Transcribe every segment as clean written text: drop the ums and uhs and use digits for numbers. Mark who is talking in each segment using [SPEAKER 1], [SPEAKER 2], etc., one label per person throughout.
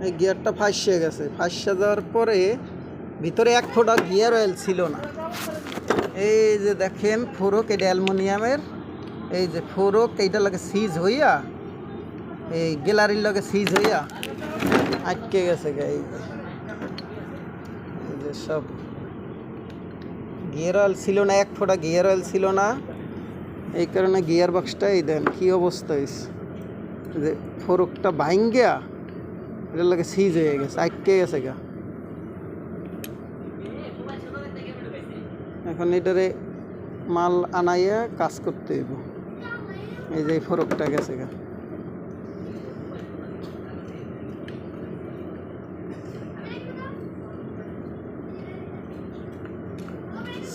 [SPEAKER 1] এই গিয়ারটা ফাঁসে গেছে, ফাঁসে যাওয়ার পরে ভিতরে এক ফোঁটা গিয়ার অয়েল ছিল না। এই যে দেখেন ফোরক, এটা অ্যালুমিনিয়ামের। এই যে ফোরক এইটার লাগে সিজ হইয়া, এই গ্যালারির লগে সিজ হইয়া আটকে গেছে। এই যে সব গিয়ার অয়েল ছিল না, এক ফোঁটা গিয়ার অয়েল ছিল না। এই কারণে গিয়ার বক্সটা এই দেন কী অবস্থা হয়েছে, যে ফোরকটা ভাঙ্গিয়া এটার লাগে সিজ হয়ে গেছে, আটকে গেছে গা। এখন এটারে মাল আনাইয়া কাজ করতে হইব। এই যে ফোরকটা গেছে গা।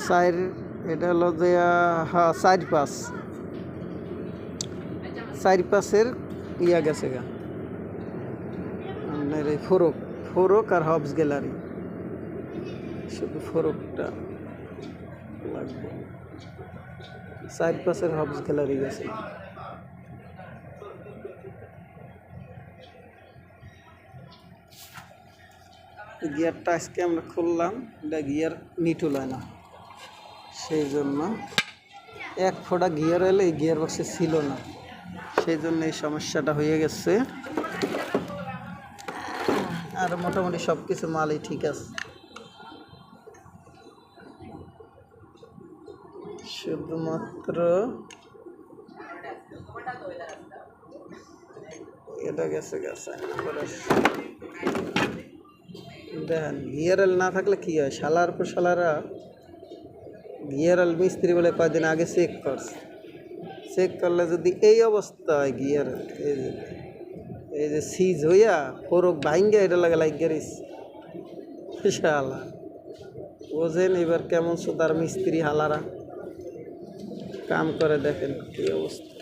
[SPEAKER 1] সাইড এটা হলো যে হ্যাঁ চার পাশের ইয়া গেছে গা আপনার এই ফোরক আর হবস গ্যালারি, শুধু ফোরকটা লাগবে। চার পাশের হবস গ্যালারি গেছে। গিয়ারটা আজকে আমরা খুললাম, এটা গিয়ার নিটু লয় না, সেই জন্য এক ফোঁটা গিয়ার এলে এই গিয়ার বক্সে ছিল না, সেই জন্য এই সমস্যাটা হয়ে গেছে। আর মোটামুটি সব কিছু মালই ঠিক আছে, শুধুমাত্র এটা গেছে দেখেন। গিয়ার এল না থাকলে কী হয়, শালার পর শালারা গিয়ার এল মিস্ত্রি বলে কয়েকদিন আগে চেক করলে যদি এই অবস্থা হয় গিয়ার, এই যে সিজ হইয়া ফোরক ভাঙ্গে এটা লাগে লাগিয়ারিস শালা, বোঝেন এবার কেমন সুদার মিস্ত্রি হালারা কাম করে, দেখেন কী অবস্থা।